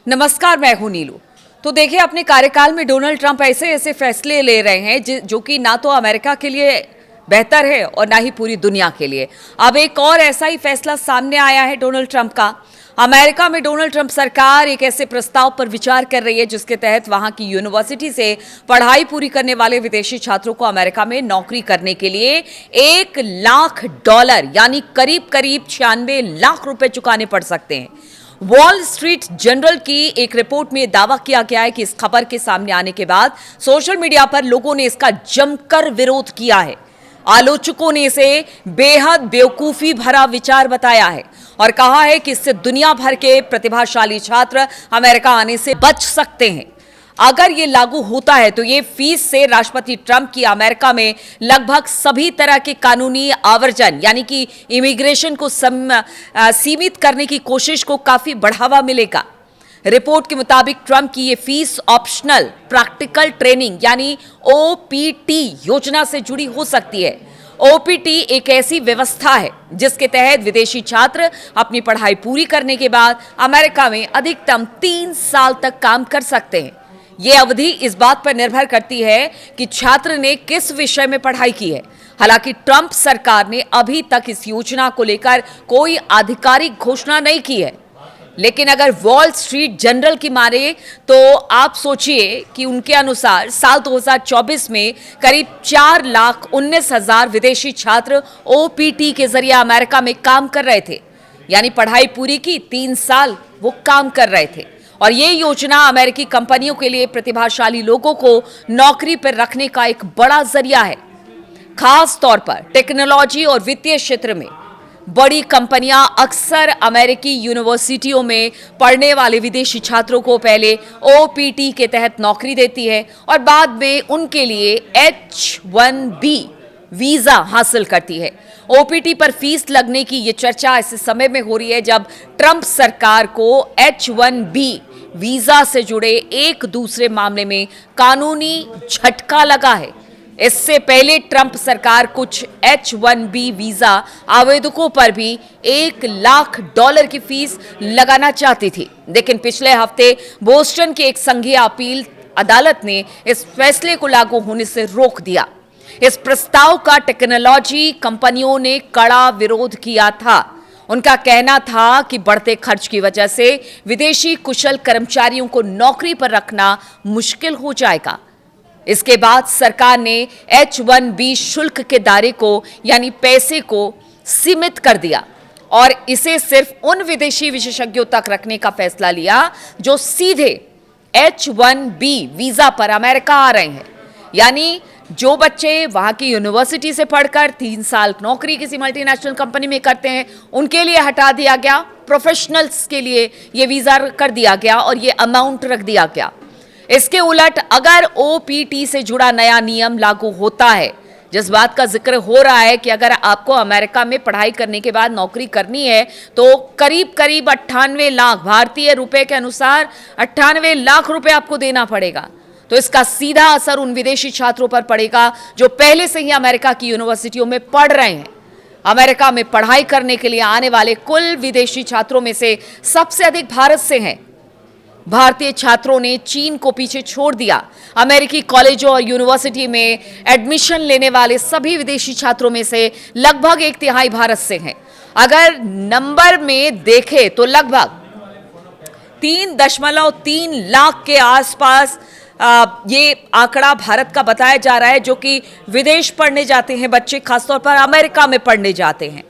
नमस्कार, मैं हूं नीलू। तो देखिए, अपने कार्यकाल में डोनाल्ड ट्रंप ऐसे ऐसे फैसले ले रहे हैं जो कि ना तो अमेरिका के लिए बेहतर है और ना ही पूरी दुनिया के लिए। अब एक और ऐसा ही फैसला सामने आया है डोनाल्ड ट्रंप का। अमेरिका में डोनाल्ड ट्रंप सरकार एक ऐसे प्रस्ताव पर विचार कर रही है जिसके तहत वहां की यूनिवर्सिटी से पढ़ाई पूरी करने वाले विदेशी छात्रों को अमेरिका में नौकरी करने के लिए $1 लाख यानी करीब करीब 96 लाख रुपए चुकाने पड़ सकते हैं। वॉल स्ट्रीट जर्नल की एक रिपोर्ट में दावा किया गया है कि इस खबर के सामने आने के बाद सोशल मीडिया पर लोगों ने इसका जमकर विरोध किया है। आलोचकों ने इसे बेहद बेवकूफी भरा विचार बताया है और कहा है कि इससे दुनिया भर के प्रतिभाशाली छात्र अमेरिका आने से बच सकते हैं। अगर ये लागू होता है तो ये फीस से राष्ट्रपति ट्रंप की अमेरिका में लगभग सभी तरह के कानूनी आवर्जन यानी कि इमिग्रेशन को सीमित करने की कोशिश को काफी बढ़ावा मिलेगा। रिपोर्ट के मुताबिक ट्रंप की ये फीस ऑप्शनल प्रैक्टिकल ट्रेनिंग यानी ओपीटी योजना से जुड़ी हो सकती है। ओपीटी एक ऐसी व्यवस्था है जिसके तहत विदेशी छात्र अपनी पढ़ाई पूरी करने के बाद अमेरिका में अधिकतम 3 साल तक काम कर सकते हैं। यह अवधि इस बात पर निर्भर करती है कि छात्र ने किस विषय में पढ़ाई की है। हालांकि ट्रंप सरकार ने अभी तक इस योजना को लेकर कोई आधिकारिक घोषणा नहीं की है, लेकिन अगर वॉल स्ट्रीट जर्नल की माने तो आप सोचिए कि उनके अनुसार साल 2024 में करीब 4,19,000 विदेशी छात्र ओपीटी के जरिए अमेरिका में काम कर रहे थे। यानी पढ़ाई पूरी की 3 साल वो काम कर रहे थे और ये योजना अमेरिकी कंपनियों के लिए प्रतिभाशाली लोगों को नौकरी पर रखने का एक बड़ा जरिया है। खास तौर पर टेक्नोलॉजी और वित्तीय क्षेत्र में बड़ी कंपनियां अक्सर अमेरिकी यूनिवर्सिटियों में पढ़ने वाले विदेशी छात्रों को पहले ओपीटी के तहत नौकरी देती है और बाद में उनके लिए H-1B वीजा हासिल करती है। ओपीटी पर फीस लगने की यह चर्चा ऐसे समय में हो रही है जब ट्रंप सरकार को H-1B वीजा से जुड़े एक दूसरे मामले में कानूनी झटका लगा है। इससे पहले ट्रंप सरकार कुछ H-1B वीजा आवेदकों पर भी $1 लाख की फीस लगाना चाहती थी, लेकिन पिछले हफ्ते बोस्टन की एक संघीय अपील अदालत ने इस फैसले को लागू होने से रोक दिया। इस प्रस्ताव का टेक्नोलॉजी कंपनियों ने कड़ा विरोध किया था। उनका कहना था कि बढ़ते खर्च की वजह से विदेशी कुशल कर्मचारियों को नौकरी पर रखना मुश्किल हो जाएगा। इसके बाद सरकार ने H-1B शुल्क के दायरे को यानी पैसे को सीमित कर दिया और इसे सिर्फ उन विदेशी विशेषज्ञों तक रखने का फैसला लिया जो सीधे H-1B वीजा पर अमेरिका आ रहे हैं। यानी जो बच्चे वहां की यूनिवर्सिटी से पढ़कर 3 साल नौकरी किसी मल्टीनेशनल कंपनी में करते हैं उनके लिए हटा दिया गया। प्रोफेशनल्स के लिए यह वीजा कर दिया गया और यह अमाउंट रख दिया गया। इसके उलट अगर ओपीटी से जुड़ा नया नियम लागू होता है, जिस बात का जिक्र हो रहा है कि अगर आपको अमेरिका में पढ़ाई करने के बाद नौकरी करनी है तो करीब करीब 98 लाख भारतीय रुपए के अनुसार 98 लाख रुपए आपको देना पड़ेगा। तो इसका सीधा असर उन विदेशी छात्रों पर पड़ेगा जो पहले से ही अमेरिका की यूनिवर्सिटियों में पढ़ रहे हैं। अमेरिका में पढ़ाई करने के लिए आने वाले कुल विदेशी छात्रों में से सबसे अधिक भारत से हैं। भारतीय छात्रों ने चीन को पीछे छोड़ दिया। अमेरिकी कॉलेजों और यूनिवर्सिटी में एडमिशन लेने वाले सभी विदेशी छात्रों में से लगभग 1/3 भारत से हैं। अगर नंबर में देखें तो लगभग 3.3 लाख के आसपास ये आंकड़ा भारत का बताया जा रहा है, जो कि विदेश पढ़ने जाते हैं बच्चे, खासतौर पर अमेरिका में पढ़ने जाते हैं।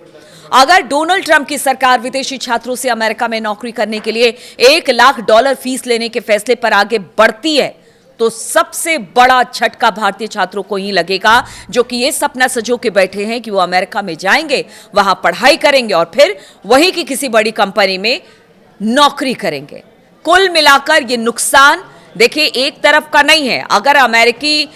अगर डोनाल्ड ट्रंप की सरकार विदेशी छात्रों से अमेरिका में नौकरी करने के लिए $1 लाख फीस लेने के फैसले पर आगे बढ़ती है तो सबसे बड़ा झटका भारतीय छात्रों को ही लगेगा, जो कि ये सपना सजो के बैठे हैं कि वो अमेरिका में जाएंगे, वहां पढ़ाई करेंगे और फिर वहीं की किसी बड़ी कंपनी में नौकरी करेंगे। कुल मिलाकर ये नुकसान देखिए एक तरफ का नहीं है। अगर अमेरिकी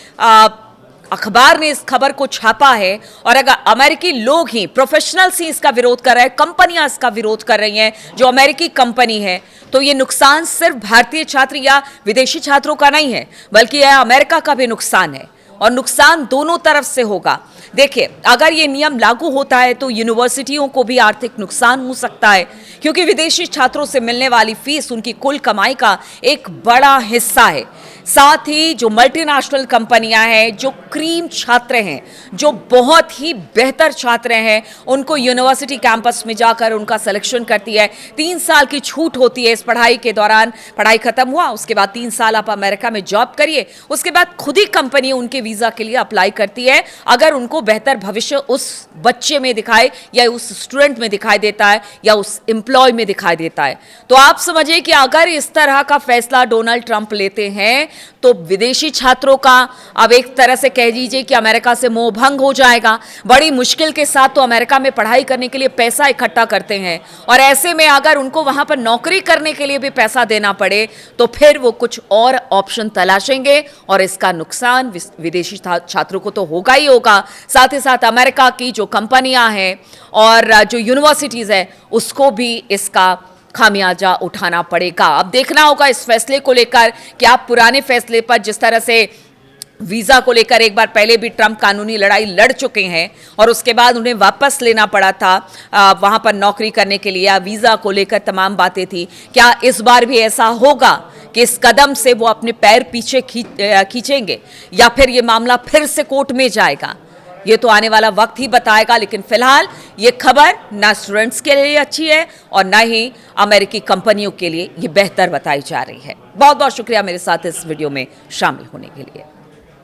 अखबार ने इस खबर को छापा है और अगर अमेरिकी लोग ही, प्रोफेशनल्स ही इसका विरोध कर रहे हैं, कंपनियां इसका विरोध कर रही हैं जो अमेरिकी कंपनी है, तो ये नुकसान सिर्फ भारतीय छात्र या विदेशी छात्रों का नहीं है, बल्कि यह अमेरिका का भी नुकसान है। और नुकसान दोनों तरफ से होगा। देखिए, अगर ये नियम लागू होता है तो यूनिवर्सिटियों को भी आर्थिक नुकसान हो सकता है, क्योंकि विदेशी छात्रों से मिलने वाली फीस उनकी कुल कमाई का एक बड़ा हिस्सा है। साथ ही जो मल्टीनेशनल कंपनियां हैं, जो क्रीम छात्र हैं, जो बहुत ही बेहतर छात्र हैं, उनको यूनिवर्सिटी कैंपस में जाकर उनका सिलेक्शन करती है। 3 साल की छूट होती है इस पढ़ाई के दौरान। पढ़ाई खत्म हुआ, उसके बाद 3 साल आप अमेरिका में जॉब करिए, उसके बाद खुद ही कंपनी उनके वीजा के लिए अप्लाई करती है, अगर उनको बेहतर भविष्य उस बच्चे में दिखाए या उस स्टूडेंट में दिखाई देता है या उस एम्प्लॉय में दिखाई देता है। तो आप समझिए कि अगर इस तरह का फैसला डोनाल्ड ट्रंप लेते हैं तो विदेशी छात्रों का अब एक तरह से कह दीजिए कि अमेरिका से मोह भंग हो जाएगा। बड़ी मुश्किल के साथ तो अमेरिका में पढ़ाई करने के लिए पैसा इकट्ठा करते हैं, और ऐसे में अगर उनको वहां पर नौकरी करने के लिए भी पैसा देना पड़े तो फिर वो कुछ और ऑप्शन तलाशेंगे, और इसका नुकसान विदेशी छात्रों को तो होगा ही होगा, साथ ही साथ अमेरिका की जो कंपनियां हैं और जो यूनिवर्सिटीज है उसको भी इसका खामियाजा उठाना पड़ेगा। अब देखना होगा इस फैसले को लेकर कि आप पुराने फैसले पर जिस तरह से वीजा को लेकर एक बार पहले भी ट्रंप कानूनी लड़ाई लड़ चुके हैं और उसके बाद उन्हें वापस लेना पड़ा था वहां पर नौकरी करने के लिए, या वीजा को लेकर तमाम बातें थी, क्या इस बार भी ऐसा होगा कि इस कदम से वो अपने पैर पीछे खींचेंगे या फिर ये मामला फिर से कोर्ट में जाएगा? ये तो आने वाला वक्त ही बताएगा। लेकिन फिलहाल ये खबर ना स्टूडेंट्स के लिए अच्छी है और ना ही अमेरिकी कंपनियों के लिए ये बेहतर बताई जा रही है। बहुत बहुत शुक्रिया मेरे साथ इस वीडियो में शामिल होने के लिए।